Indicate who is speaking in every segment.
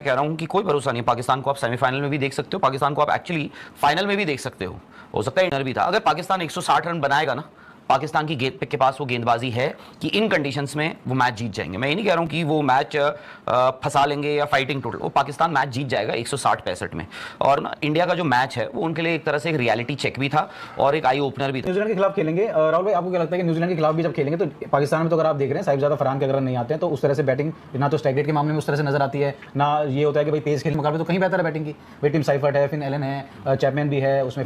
Speaker 1: कह रहा हूं कि कोई भरोसा नहीं, पाकिस्तान को आप सेमीफाइनल में भी देख सकते हो, पाकिस्तान को आप एक्चुअली फाइनल में भी देख सकते हो सकता है इनर भी था। अगर पाकिस्तान 160 रन बनाएगा ना, पाकिस्तान की गेंद के पास वो गेंदबाजी है कि इन कंडीशंस में वो मैच जीत जाएंगे। मैं ये नहीं कह रहा हूं कि वो मैच फंसा लेंगे या फाइटिंग टोटल, वो पाकिस्तान मैच जीत जाएगा 160-65 में। और ना इंडिया का जो मैच है वो उनके लिए एक तरह से एक रियलिटी चेक भी था और एक आई ओपनर भी था।
Speaker 2: न्यूजीलैंड के खिलाफ खेलेंगे राहुल भाई, आपको क्या लगता है कि न्यूजीलैंड के खिलाफ भी जब खेलेंगे तो पाकिस्तान में तो अगर आप देख रहे हैं साहिबजादा फरहान के अगर नहीं आते हैं तो उस तरह से बैटिंग ना तो स्ट्राइक रेट के मामले में उस तरह से नजर आती है, ना ये होता है कि भाई तेज खेलने मुकाबले तो कहीं बेहतर है बैटिंग की। भाई टिम साइफर्ट है, फिन एलन है, चैपमैन भी है उसमें,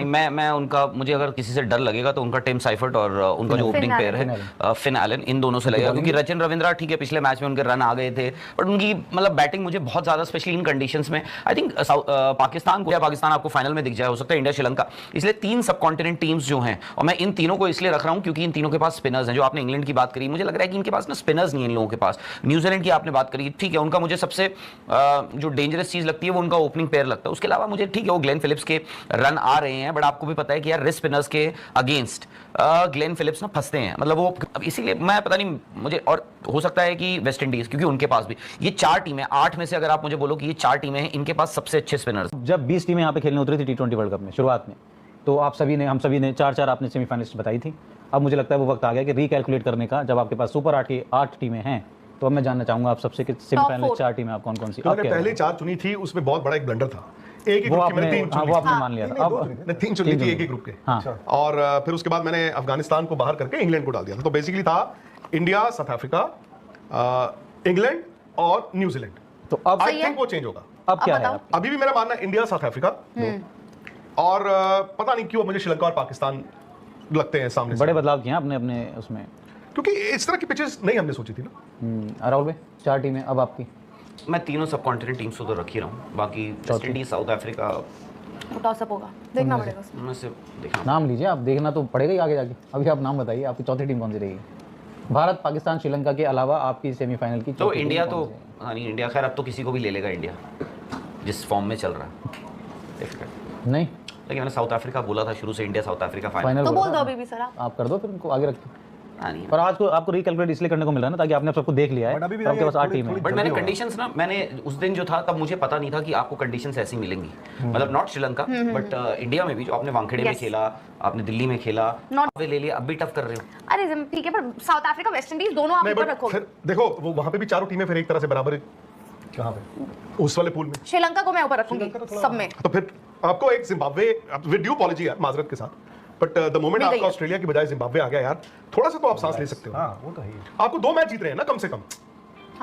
Speaker 1: मैं उनका, मुझे अगर किसी से डर लगेगा तो उनका टिम साइफर्ट और उनका जो ओपनिंग पेयर है फिन एलन, इन दोनों से लगेगा। क्योंकि रचिन रविंद्रा ठीक है पिछले मैच में उनके रन आ गए थे, बट उनकी मतलब बैटिंग मुझे बहुत ज्यादा, स्पेशली इन कंडीशंस में आई थिंक पाकिस्तान आपको फाइनल में दिख जाए, हो सकता है इंडिया श्रीलंका। इसलिए 3 सब कॉन्टिनेंट टीम्स जो हैं, और मैं इन तीनों को इसलिए रख रहा हूं क्योंकि इन तीनों के पास स्पिनर्स हैं। जो आपने इंग्लैंड की बात करी, मुझे लग रहा है कि इनके पास ना स्पिनर्स नहीं है इन लोगों के पास। न्यूजीलैंड की आपने बात करी, ठीक है, उनका मुझे सबसे जो डेंजरस चीज लगती है वो उनका ओपनिंग पेयर लगता है। उसके अलावा मुझे ठीक है वो ग्लेन फिलिप्स के रन आ रहे हैं, बट आपको भी पता है कि यार रिस्ट स्पिनर्स के अगेंस्ट ग्लेन फिलिप्स ना फंसते हैं, मतलब वो, इसीलिए मैं पता नहीं मुझे, और हो सकता है कि वेस्ट इंडीज, क्योंकि उनके पास भी ये 4 टीमें, 8 में से अगर आप मुझे बोलो कि ये 4 टीमें हैं, इनके पास सबसे अच्छे स्पिनर्स।
Speaker 2: जब 20 टीमें यहाँ पे खेलने उतरी थी T20 वर्ल्ड कप में शुरुआत में, तो आप सभी ने, हम सभी ने 4-4 आपने सेमीफाइनलिस्ट बताई थी। अब मुझे लगता है वो वक्त आ गया कि रिकैलकुलेट करने का, जब आपके पास सुपर 8 की 8 टीमें हैं, तो अब मैं जानना चाहूंगा आप सबसे कि सेमीफाइनलिस्ट 4 टीमें आप कौन कौन सी?
Speaker 3: पहले 4 चुनी थी, उसमें बहुत बड़ा एक ब्लंडर था। एक
Speaker 2: वो आपने मान लिया था।
Speaker 3: अब 3 चुनी थी एक ग्रुप के, और फिर उसके बाद मैंने अफगानिस्तान को बाहर करके इंग्लैंड को डाल दिया था। तो बेसिकली था इंडिया, साउथ अफ्रीका, इंग्लैंड और न्यूजीलैंड।
Speaker 2: तो अब
Speaker 3: आई थिंक वो चेंज होगा।
Speaker 2: अब क्या है?
Speaker 3: अभी भी मेरा मानना है इंडिया, साउथ अफ्रीका, और पता नहीं क्यों मुझे श्रीलंका और पाकिस्तान लगते हैं सामने।
Speaker 2: बड़े बदलाव किए हैं अपने उसमें,
Speaker 3: क्योंकि इस तरह की पिचेस नहीं हमने सोची थी ना।
Speaker 2: राहुल भाई 4 टीमें अब आपकी?
Speaker 1: मैं तीनों सब कॉन्टिनेंट टीम्स को तो रख ही रहा हूँ, बाकी West Indies, south Africa
Speaker 4: toss up होगा, देखना पड़ेगा
Speaker 1: उसमें से देखना।
Speaker 2: नाम लीजिए, आप देखना तो पड़ेगा ही आगे जाके। अभी आप नाम बताइए, आपकी चौथी टीम कौन सी रहेगी? भारत, पाकिस्तान, श्रीलंका के अलावा आपकी सेमीफाइनल की
Speaker 1: तो इंडिया, तो नहीं इंडिया खैर अब तो किसी को भी ले लेगा इंडिया, जिस फॉर्म में चल रहा है
Speaker 2: नहीं,
Speaker 1: लेकिन मैंने साउथ अफ्रीका बोला था शुरू से, इंडिया साउथ अफ्रीका
Speaker 2: फाइनल
Speaker 4: तो बोल दो अभी भी सर,
Speaker 2: आप कर दो फिर उनको आगे रखते।
Speaker 1: नहीं,
Speaker 2: पर आज को आपको रिकैलकुलेट इसलिए करने को मिल रहा है ना, ताकि आपने सबको देख लिया है, आपके पास 8 टीम है।
Speaker 1: बट मैंने कंडीशंस ना, मैंने उस दिन जो था तब मुझे पता नहीं था कि आपको कंडीशंस ऐसी मिलेंगी, मतलब नॉट श्रीलंका बट इंडिया में भी, जो आपने वानखेड़े में खेला, आपने दिल्ली में खेला, वे ले लिया, अब भी टफ कर रहे हो।
Speaker 4: अरे ठीक है, पर साउथ अफ्रीका, वेस्ट इंडीज दोनों आप ऊपर रखोगे।
Speaker 3: देखो वो वहां पे भी 4 टीमें फिर एक तरह से बराबर, कहां पे, उस वाले पूल में
Speaker 4: श्रीलंका को मैं ऊपर रखूंगी सब में।
Speaker 3: तो फिर आपको एक जिम्बाब्वे, विद ड्यू अपॉलॉजी यार, माजरत के साथ, बट द मोमेंट आपका ऑस्ट्रेलिया की बजाय जिम्बाब्वे आ गया यार, थोड़ा सा तो आप सांस ले सकते हो।
Speaker 2: वो तो है,
Speaker 3: आपको 2 मैच जीत रहे हैं ना कम से कम।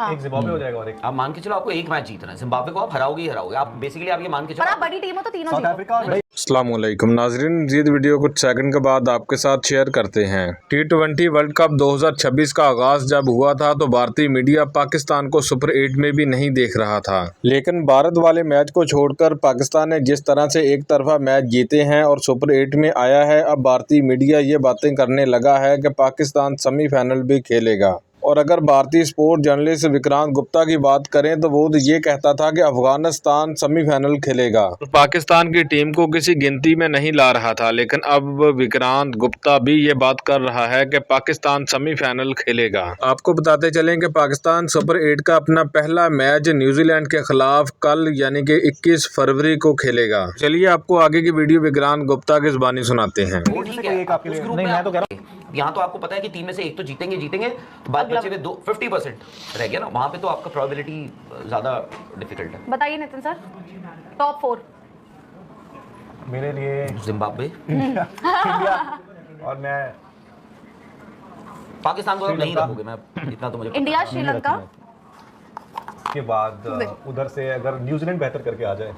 Speaker 2: एक जिम्बाब्वे हो जाएगा और एक,
Speaker 1: आप मान के चलो आपको 1 मैच जीतना है, जिम्बाब्वे को आप हराओगे ही हराओगे, आप बेसिकली आप ये मान के चलो।
Speaker 4: पर आप बड़ी टीम हो तो तीनों जीतो।
Speaker 5: अस्सलामुअलैकुम नाजरीन, ये वीडियो कुछ सेकंड के बाद आपके साथ शेयर करते हैं। T20 वर्ल्ड कप 2026 का आगाज जब हुआ था तो भारतीय मीडिया पाकिस्तान को सुपर 8 में भी नहीं देख रहा था, लेकिन भारत वाले मैच को छोड़कर पाकिस्तान ने जिस तरह से एक तरफा मैच जीते हैं और सुपर 8 में आया है, अब भारतीय मीडिया ये बातें करने लगा है कि पाकिस्तान सेमीफाइनल भी खेलेगा। और अगर भारतीय स्पोर्ट जर्नलिस्ट विक्रांत गुप्ता की बात करें तो वो ये कहता था कि अफगानिस्तान सेमीफाइनल खेलेगा, तो पाकिस्तान की टीम को किसी गिनती में नहीं ला रहा था। लेकिन अब विक्रांत गुप्ता भी ये बात कर रहा है कि पाकिस्तान सेमीफाइनल खेलेगा। आपको बताते चलें कि पाकिस्तान सुपर 8 का अपना पहला मैच न्यूजीलैंड के खिलाफ कल यानी कि 21 फरवरी को खेलेगा। चलिए आपको आगे की वीडियो विक्रांत गुप्ता की जुबानी सुनाते हैं।
Speaker 1: यहाँ तो आपको पता है कि 3 में से 1 तो जीतेंगे, बाद बचे हुए 50% रह गया ना, वहां पे तो आपका प्रोबेबिलिटी ज्यादा डिफिकल्ट है।
Speaker 4: बताइए नितिन सर, टॉप 4
Speaker 2: मेरे लिए
Speaker 1: जिम्बाब्वे,
Speaker 2: इंडिया, और मैं
Speaker 1: पाकिस्तान को नहीं रखोगे, मैं इतना तो मुझे
Speaker 4: इंडिया, श्रीलंका
Speaker 2: के बाद उधर से अगर न्यूजीलैंड बेहतर करके आ जाए,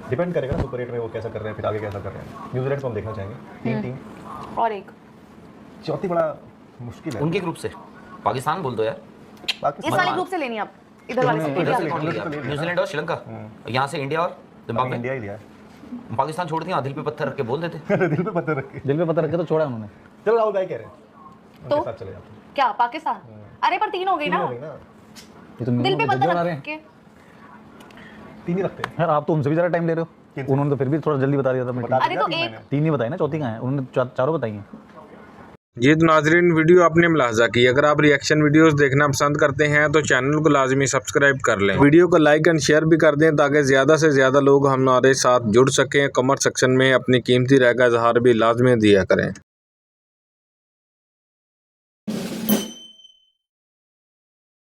Speaker 2: डिपेंड करेगा सुपर 8 में वो कैसा कर रहे हैं, फिर आगे कैसा कर रहे हैं। न्यूजीलैंड को हम देखना चाहेंगे। 3 टीम
Speaker 4: और एक
Speaker 2: चौथी बड़ा मुश्किल है
Speaker 1: उनके ग्रुप से। पाकिस्तान बोल दो यार,
Speaker 4: इस वाले ग्रुप से लेनी आप, इधर वाले से
Speaker 1: न्यूजीलैंड और श्रीलंका, यहाँ से इंडिया और जिम्बाब्वे।
Speaker 2: इंडिया ही लिया है,
Speaker 1: पाकिस्तान छोड़ दिया, दिल पे पत्थर रख के बोल देते।
Speaker 2: दिल पे पत्थर रख के तो छोड़ा उन्होंने। चलो राहुल भाई कह रहे हैं
Speaker 4: तो
Speaker 2: साथ चले जाते
Speaker 4: क्या पाकिस्तान? अरे पर 3 हो गई ना, दिल पे पत्थर रख के
Speaker 2: 3 ही रखते हैं यार। आप तो उनसे भी ज़्यादा टाइम ले रहे हो, उन्होंने तो फिर भी थोड़ा जल्दी बता दिया था।
Speaker 4: अरे तो एक
Speaker 2: 3 ही बताई ना, चौथी कहाँ है? उन्होंने 4 बताई हैं।
Speaker 5: जी तो नाजरीन, वीडियो आपने मुलाहजा की। अगर आप रिएक्शन वीडियोस देखना पसंद करते हैं तो चैनल को लाजमी सब्सक्राइब कर लें। वीडियो को लाइक एंड शेयर भी कर दें ताकि ज़्यादा से ज़्यादा लोग हमारे साथ जुड़ सकें। कमेंट सेक्शन में अपनी कीमती राय का इजहार भी लाजमी दिया करें।